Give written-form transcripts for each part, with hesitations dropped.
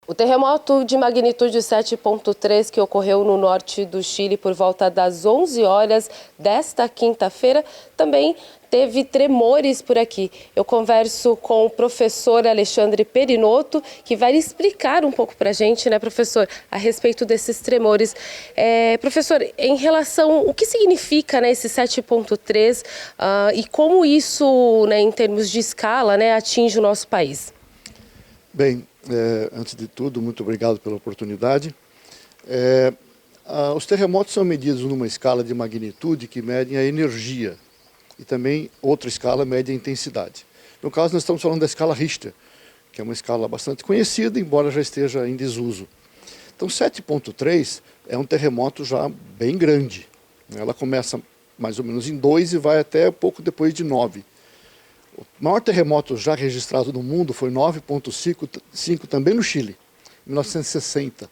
O terremoto de magnitude 7,3 que ocorreu no norte do Chile por volta das 11 horas desta quinta-feira também teve tremores por aqui. Eu converso com o professor Alexandre Perinotto, que vai explicar um pouco para a gente, né, professor, a respeito desses tremores. Professor, em relação, o que significa, né, esse 7,3 e como isso, né, em termos de escala, né, atinge o nosso país? Bem, antes de tudo, muito obrigado pela oportunidade. Os terremotos são medidos numa escala de magnitude que mede a energia e também outra escala mede a intensidade. No caso, nós estamos falando da escala Richter, que é uma escala bastante conhecida, embora já esteja em desuso. Então, 7,3 é um terremoto já bem grande. Ela começa mais ou menos em 2 e vai até pouco depois de 9. O maior terremoto já registrado no mundo foi 9,5 também no Chile, em 1960.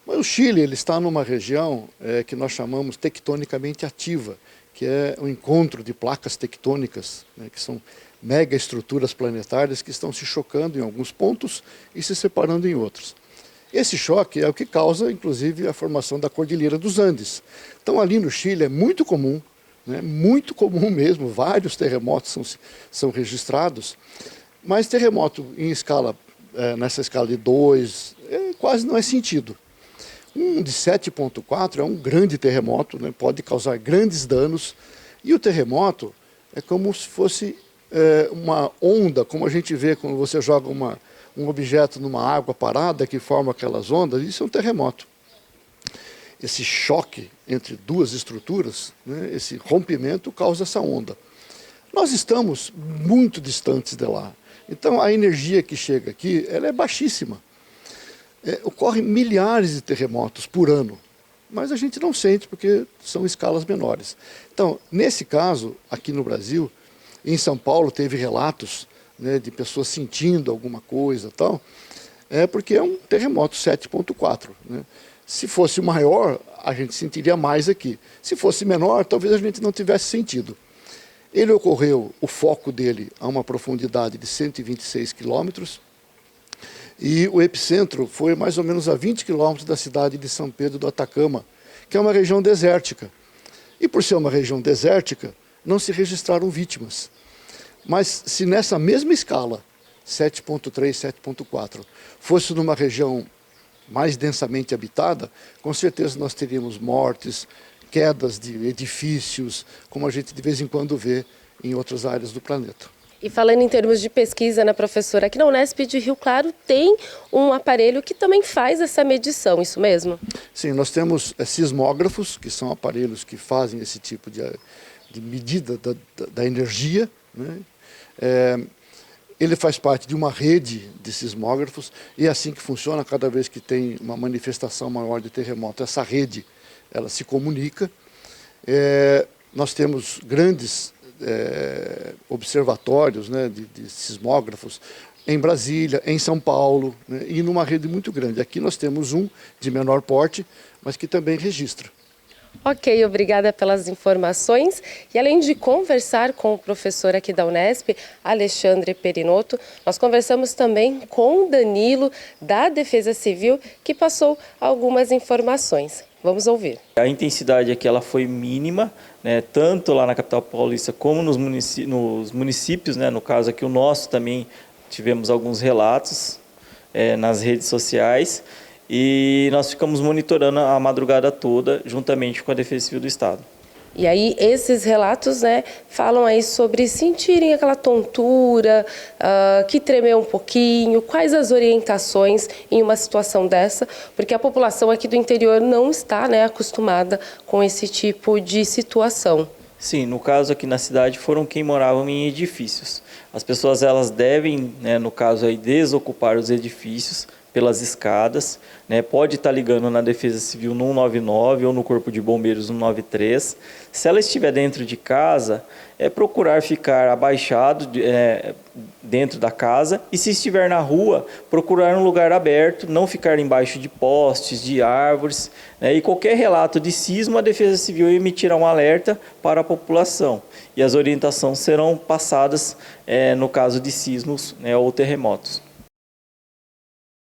Mas o Chile ele está numa região que nós chamamos tectonicamente ativa, que é o encontro de placas tectônicas, né, que são megaestruturas planetárias que estão se chocando em alguns pontos e se separando em outros. Esse choque é o que causa, inclusive, a formação da Cordilheira dos Andes. Então, ali no Chile é muito comum, né, muito comum mesmo, vários terremotos são registrados, mas terremoto em escala, nessa escala de 2, quase não é sentido. Um de 7,4 é um grande terremoto, né, pode causar grandes danos, e o terremoto é como se fosse uma onda, como a gente vê quando você joga um objeto numa água parada que forma aquelas ondas, isso é um terremoto. Esse choque entre duas estruturas, né, esse rompimento causa essa onda. Nós estamos muito distantes de lá, então a energia que chega aqui ela é baixíssima. Ocorrem milhares de terremotos por ano, mas a gente não sente porque são escalas menores. Então, nesse caso, aqui no Brasil, em São Paulo teve relatos, né, de pessoas sentindo alguma coisa, tal, porque é um terremoto 7,4, né? Se fosse maior, a gente sentiria mais aqui. Se fosse menor, talvez a gente não tivesse sentido. Ele ocorreu, o foco dele, a uma profundidade de 126 quilômetros, e o epicentro foi mais ou menos a 20 quilômetros da cidade de São Pedro do Atacama, que é uma região desértica. E por ser uma região desértica, não se registraram vítimas. Mas se nessa mesma escala, 7,3, 7,4, fosse numa região mais densamente habitada, com certeza nós teríamos mortes, quedas de edifícios, como a gente de vez em quando vê em outras áreas do planeta. E falando em termos de pesquisa, né, professora, aqui na Unesp de Rio Claro tem um aparelho que também faz essa medição, isso mesmo? Sim, nós temos sismógrafos, que são aparelhos que fazem esse tipo de medida da energia, né? Ele faz parte de uma rede de sismógrafos e é assim que funciona cada vez que tem uma manifestação maior de terremoto. Essa rede, ela se comunica. Nós temos grandes observatórios, né, de sismógrafos em Brasília, em São Paulo, né, e numa rede muito grande. Aqui nós temos um de menor porte, mas que também registra. Ok, obrigada pelas informações. E além de conversar com o professor aqui da Unesp, Alexandre Perinotto, nós conversamos também com o Danilo, da Defesa Civil, que passou algumas informações. Vamos ouvir. A intensidade aqui ela foi mínima, né, tanto lá na capital paulista como nos municípios, né, no caso aqui o nosso também tivemos alguns relatos nas redes sociais. E nós ficamos monitorando a madrugada toda, juntamente com a Defesa Civil do Estado. E aí, esses relatos, né, falam aí sobre sentirem aquela tontura, que tremeu um pouquinho, quais as orientações em uma situação dessa, porque a população aqui do interior não está, né, acostumada com esse tipo de situação. Sim, no caso aqui na cidade foram quem moravam em edifícios. As pessoas elas devem, né, no caso aí, desocupar os edifícios pelas escadas, né? Pode estar ligando na Defesa Civil no 199 ou no Corpo de Bombeiros no 193. Se ela estiver dentro de casa, procurar ficar abaixado dentro da casa, e se estiver na rua, procurar um lugar aberto, não ficar embaixo de postes, de árvores, né? E qualquer relato de sismo, a Defesa Civil emitirá um alerta para a população, e as orientações serão passadas no caso de sismos, né, ou terremotos.